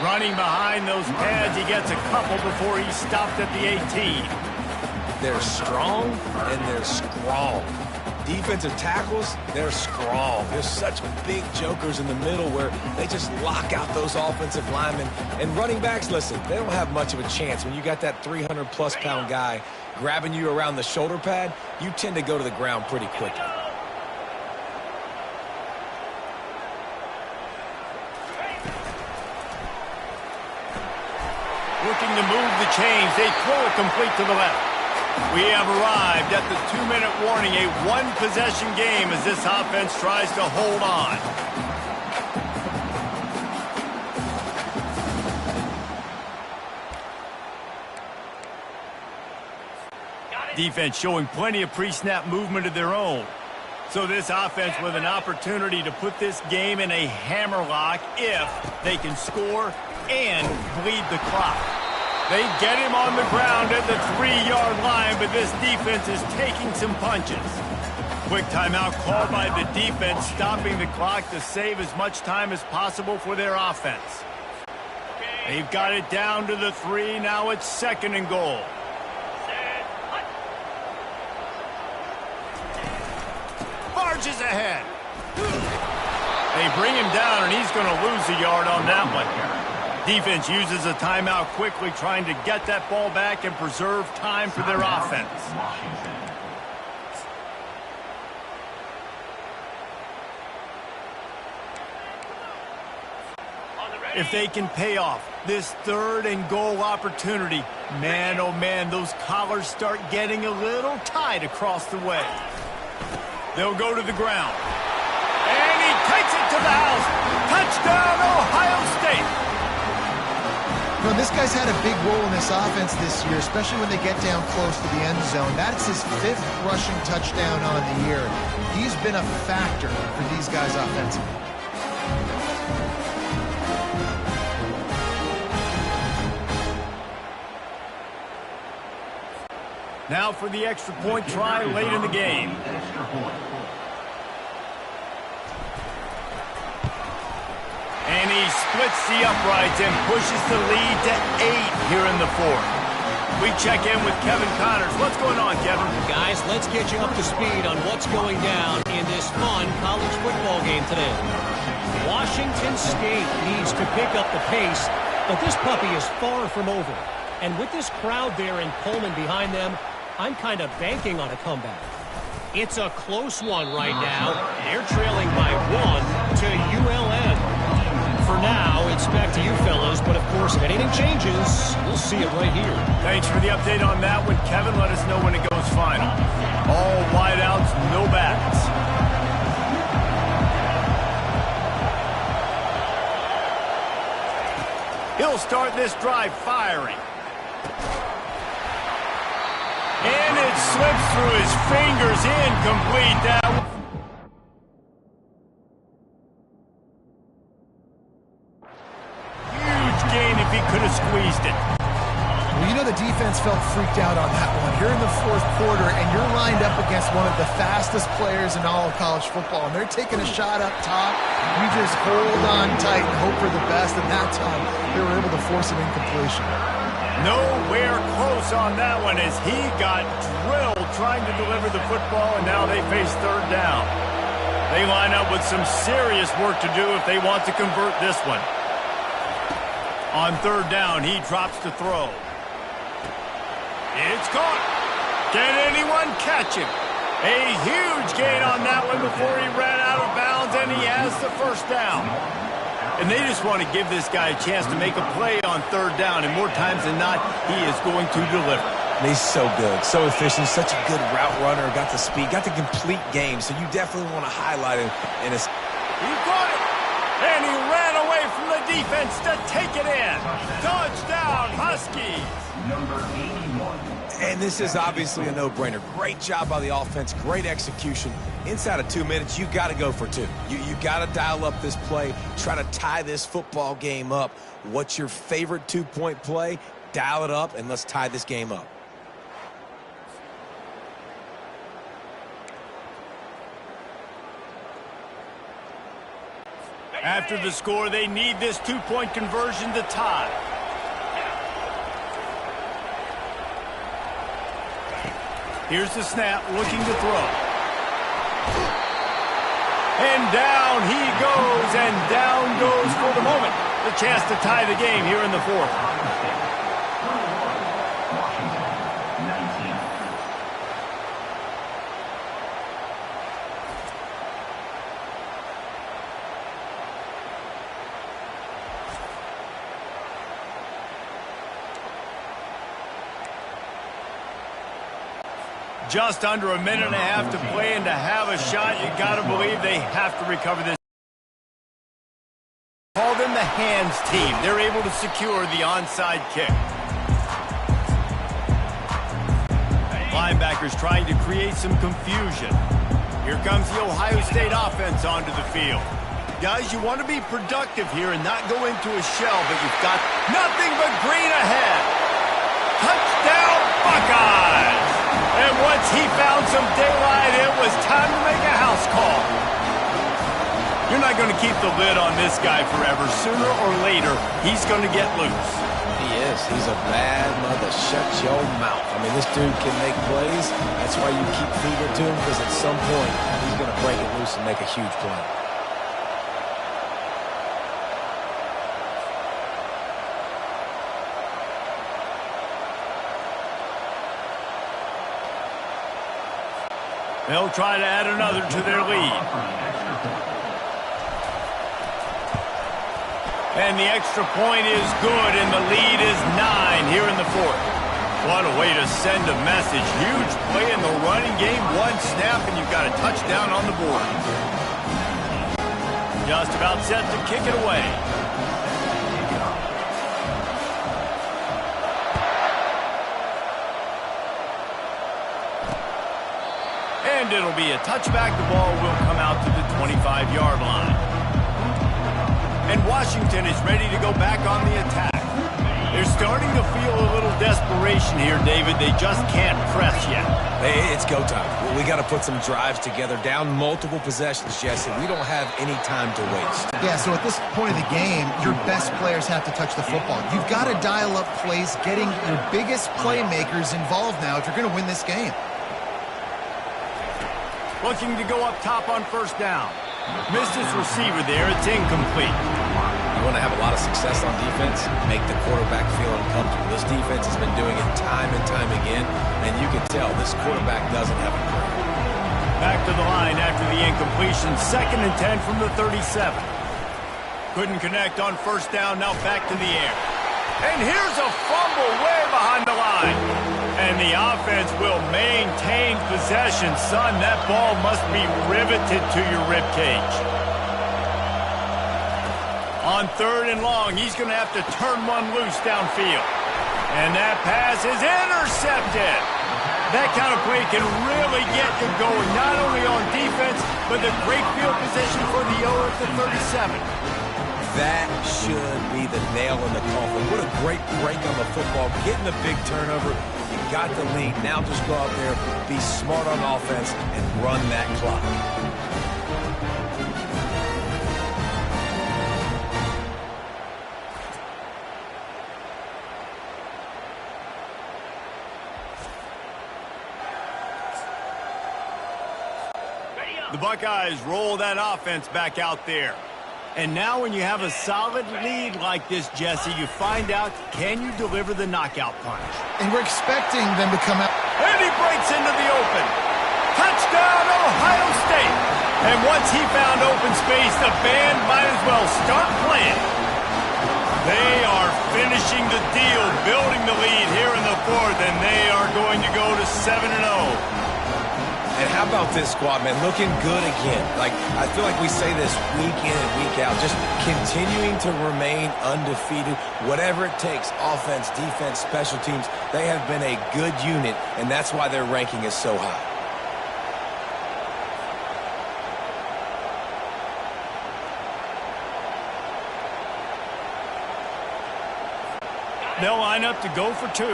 Running behind those pads, he gets a couple before he's stopped at the 18. They're strong and they're strong. Defensive tackles, they're strong. There's such big jokers in the middle where they just lock out those offensive linemen. And running backs, listen, they don't have much of a chance. When you got that 300-plus pound guy grabbing you around the shoulder pad, you tend to go to the ground pretty quickly. Looking to move the chains. They throw it complete to the left. We have arrived at the 2-minute warning, a one-possession game as this offense tries to hold on. Defense showing plenty of pre-snap movement of their own. So this offense with an opportunity to put this game in a hammerlock if they can score and bleed the clock. They get him on the ground at the 3-yard line, but this defense is taking some punches. Quick timeout called by the defense, stopping the clock to save as much time as possible for their offense. They've got it down to the 3. Now it's 2nd and goal. Barges ahead. They bring him down, and he's going to lose a yard on that one. Defense uses a timeout quickly, trying to get that ball back and preserve time for their offense. If they can pay off this 3rd and goal opportunity, man, oh man, those collars start getting a little tight across the way. They'll go to the ground. And he takes it to the house. Touchdown, Ohio State. You know, this guy's had a big role in this offense this year, especially when they get down close to the end zone. That's his 5th rushing touchdown on the year. He's been a factor for these guys offensively. Now for the extra point try late in the game. And he splits the uprights and pushes the lead to 8 here in the 4th. We check in with Kevin Connors. What's going on, Kevin? Guys, let's get you up to speed on what's going down in this fun college football game today. Washington State needs to pick up the pace, but this puppy is far from over. And with this crowd there in Pullman behind them, I'm kind of banking on a comeback. It's a close one right now. They're trailing by 1 to ULM. For now, it's back to you fellas, but of course, if anything changes, we'll see it right here. Thanks for the update on that one, Kevin. Let us know when it goes final. All wideouts, no backs. He'll start this drive firing. And it slips through his fingers, incomplete. That huge gain if he could have squeezed it. Well, you know the defense felt freaked out on that one. You're in the 4th quarter, and you're lined up against one of the fastest players in all of college football, and they're taking a shot up top. You just hold on tight and hope for the best, and that time they were able to force an incompletion. Nowhere close on that one as he got drilled trying to deliver the football, and now they face 3rd down. They line up with some serious work to do if they want to convert this one. On 3rd down, he drops to throw. It's caught. Can anyone catch him? A huge gain on that one before he ran out of bounds, and he has the 1st down. And they just want to give this guy a chance to make a play on 3rd down, and more times than not, he is going to deliver. And he's so good, so efficient, such a good route runner, got the speed, got the complete game, so you definitely want to highlight him. And he got it, and he ran away from the defense to take it in. Touchdown, Huskies. Number 81. And this is obviously a no-brainer. Great job by the offense, great execution. Inside of 2 minutes, you got to go for 2. You got to dial up this play, try to tie this football game up. What's your favorite 2-point play? Dial it up, and let's tie this game up. After the score, they need this 2-point conversion to tie. Here's the snap, looking to throw. And down he goes, and down goes for the moment. The chance to tie the game here in the 4th. Just under a minute and a half to play, and to have a shot, you got to believe they have to recover this. Call them the hands team. They're able to secure the onside kick. Linebackers trying to create some confusion. Here comes the Ohio State offense onto the field. Guys, you want to be productive here and not go into a shell, but you've got nothing but green ahead. Touchdown, Buckeyes! And once he found some daylight, it was time to make a house call. You're not going to keep the lid on this guy forever. Sooner or later, he's going to get loose. He is. He's a bad mother. Shut your mouth. I mean, this dude can make plays. That's why you keep feeding it to him, because at some point, he's going to break it loose and make a huge play. They'll try to add another to their lead. And the extra point is good, and the lead is 9 here in the fourth. What a way to send a message. Huge play in the running game. One snap, and you've got a touchdown on the board. Just about set to kick it away. And it'll be a touchback. The ball will come out to the 25-yard line. And Washington is ready to go back on the attack. They're starting to feel a little desperation here, David. They just can't press yet. Hey, it's go time. We got to put some drives together, down multiple possessions, Jesse. We don't have any time to waste. Yeah, so at this point of the game, your best players have to touch the football. You've got to dial up plays, getting your biggest playmakers involved now if you're going to win this game. Looking to go up top on first down. Missed his receiver there. It's incomplete. You want to have a lot of success on defense, make the quarterback feel uncomfortable. This defense has been doing it time and time again, and you can tell this quarterback doesn't have a plan. Back to the line after the incompletion. 2nd and 10 from the 37. Couldn't connect on first down. Now back to the air. And here's a fumble way behind the line. And the offense will maintain possession. Son, that ball must be riveted to your ribcage. On 3rd and long, he's going to have to turn one loose downfield. And that pass is intercepted. That kind of play can really get you going, not only on defense, but the great field position for the O at the 37. That should be the nail in the coffin. What a great break on the football. Getting the big turnover. You got the lead. Now just go out there, be smart on offense, and run that clock. The Buckeyes roll that offense back out there. And now when you have a solid lead like this, Jesse, you find out, can you deliver the knockout punch? And we're expecting them to come out. And he breaks into the open. Touchdown, Ohio State. And once he found open space, the band might as well start playing. They are finishing the deal, building the lead here in the fourth, and they are going to go to 7-0. And how about this squad, man? Looking good again. Like, I feel like we say this week in and week out, just continuing to remain undefeated. Whatever it takes, offense, defense, special teams, they have been a good unit, and that's why their ranking is so high. They'll line up to go for 2.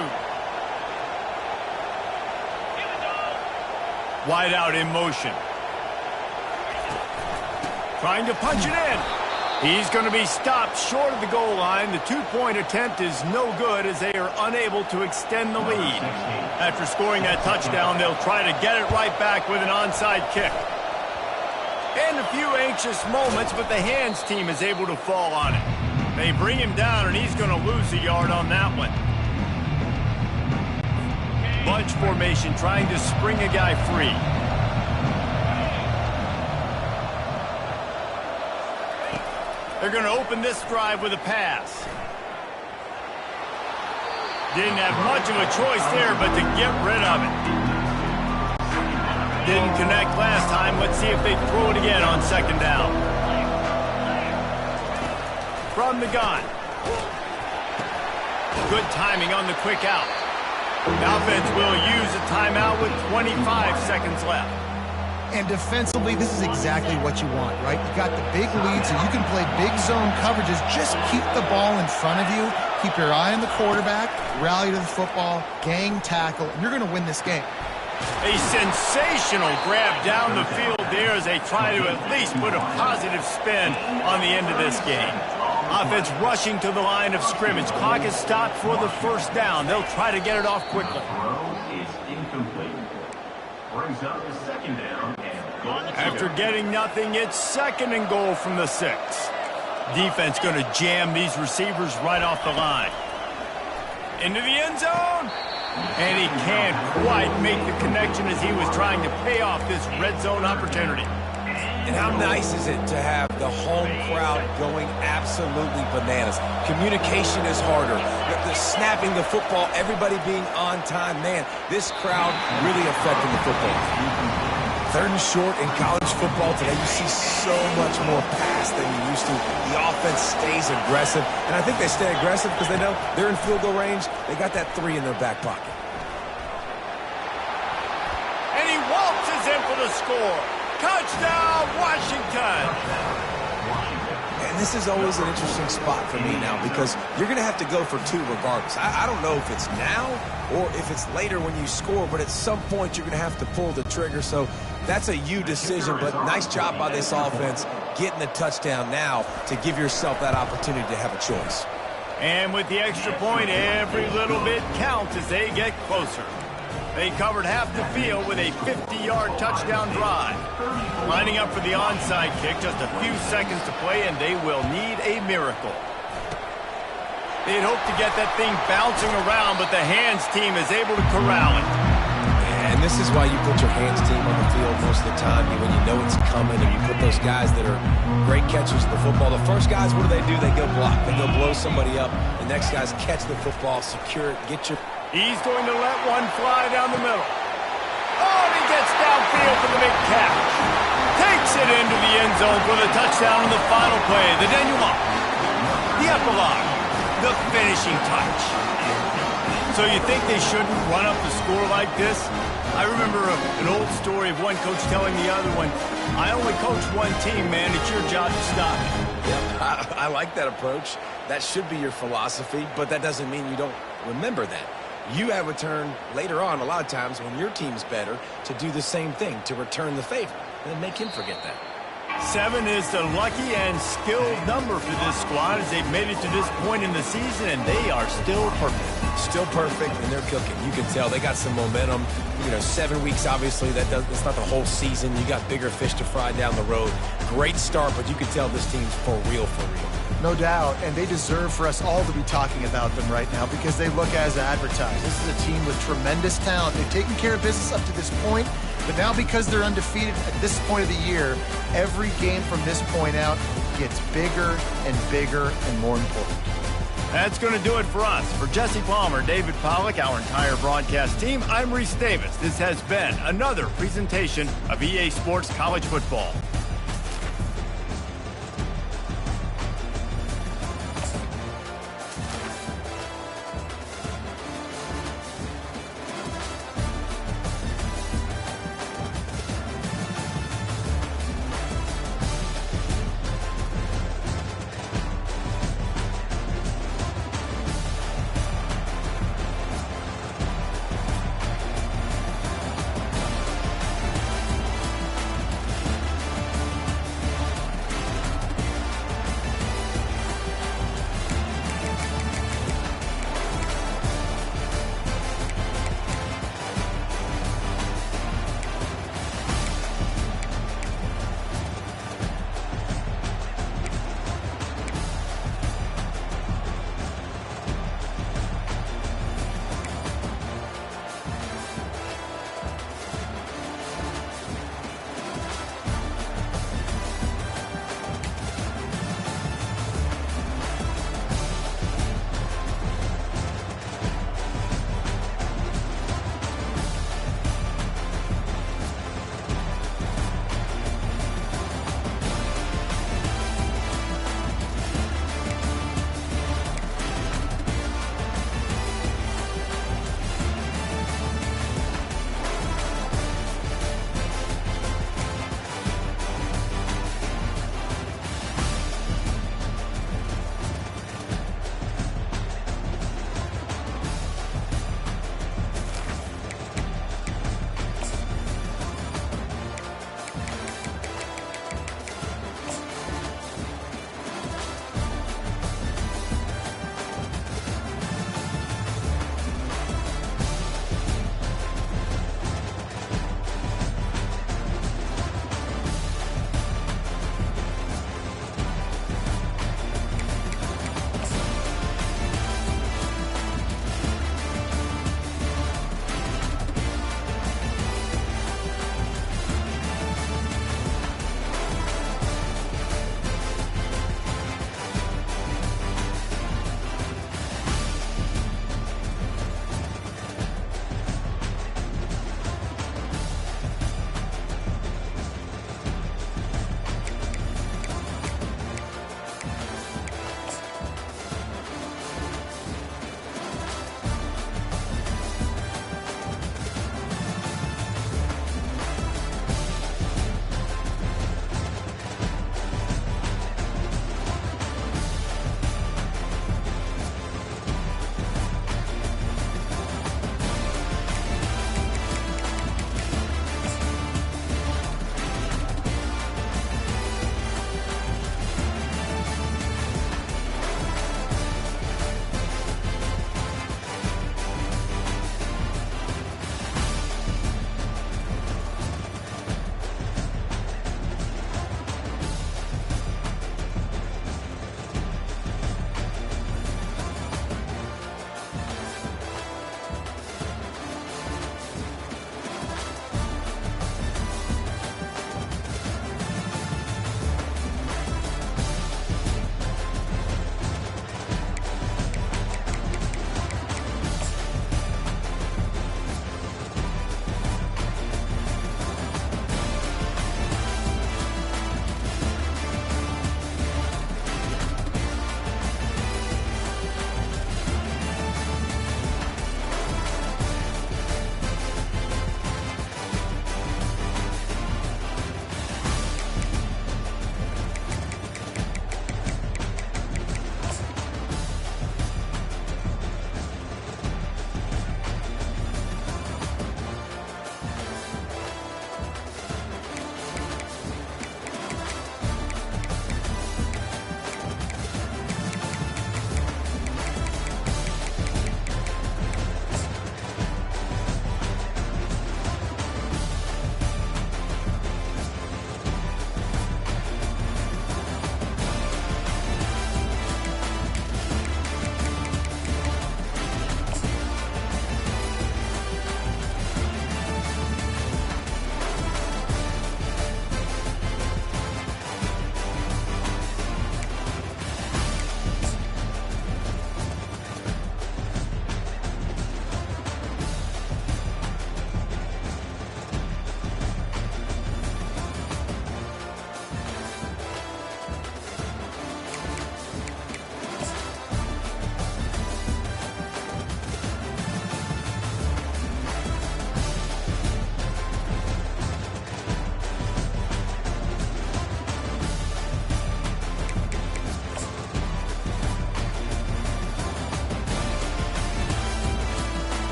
Wide out in motion. Trying to punch it in. He's going to be stopped short of the goal line. The 2-point attempt is no good as they are unable to extend the lead. After scoring that touchdown, they'll try to get it right back with an onside kick. And a few anxious moments, but the hands team is able to fall on it. They bring him down, and he's going to lose a yard on that one. Bunch formation, trying to spring a guy free. They're going to open this drive with a pass. Didn't have much of a choice there, but to get rid of it. Didn't connect last time. Let's see if they throw it again on 2nd down. From the gun. Good timing on the quick out. The offense will use a timeout with 25 seconds left. And defensively, this is exactly what you want, right? You got the big lead, so you can play big zone coverages. Just keep the ball in front of you. Keep your eye on the quarterback. Rally to the football. Gang tackle. And you're going to win this game. A sensational grab down the field there as they try to at least put a positive spin on the end of this game. Offense rushing to the line of scrimmage. Clock is stopped for the 1st down. They'll try to get it off quickly. Throw is incomplete. Brings up the 2nd down and goal. After getting nothing, it's 2nd and goal from the 6. Defense going to jam these receivers right off the line. Into the end zone. And he can't quite make the connection as he was trying to pay off this red zone opportunity. And how nice is it to have the home crowd going absolutely bananas? Communication is harder. The snapping the football, everybody being on time. Man, this crowd really affecting the football. Third and short in college football today, you see so much more pass than you used to. The offense stays aggressive, and I think they stay aggressive because they know they're in field goal range. They got that 3 in their back pocket. And he waltzes in for the score. Touchdown, Washington! And this is always an interesting spot for me now because you're going to have to go for 2 regardless. I don't know if it's now or if it's later when you score, but at some point you're going to have to pull the trigger. So that's a you decision, but nice job by this offense getting the touchdown now to give yourself that opportunity to have a choice. And with the extra point, every little bit counts as they get closer. They covered half the field with a 50-yard touchdown drive. Lining up for the onside kick, just a few seconds to play, and they will need a miracle. They'd hope to get that thing bouncing around, but the hands team is able to corral it. And this is why you put your hands team on the field most of the time when you know it's coming, and you put those guys that are great catchers of the football. The first guys, what do? They go block. They go blow somebody up. The next guys catch the football, secure it, get your... He's going to let one fly down the middle. Oh, and he gets downfield for the big catch. Takes it into the end zone for the touchdown on the final play. The denouement. The epilogue. The finishing touch. So you think they shouldn't run up the score like this? I remember an old story of one coach telling the other one, I only coach one team, man. It's your job to stop it. Yep, I like that approach. That should be your philosophy, but that doesn't mean you don't remember that. You have a turn later on, a lot of times, when your team's better, to do the same thing, to return the favor, and make him forget that. 7 is the lucky and skilled number for this squad as they've made it to this point in the season, and they are still perfect. Still perfect, and they're cooking. You can tell they got some momentum. 7 weeks, obviously, it's not the whole season. You got bigger fish to fry down the road. Great start, but you can tell this team's for real, for real. No doubt, and they deserve for us all to be talking about them right now because they look as advertised. This is a team with tremendous talent. They've taken care of business up to this point, but now because they're undefeated at this point of the year, every game from this point out gets bigger and bigger and more important. That's going to do it for us. For Jesse Palmer, David Pollack, our entire broadcast team, I'm Reese Davis. This has been another presentation of EA Sports College Football.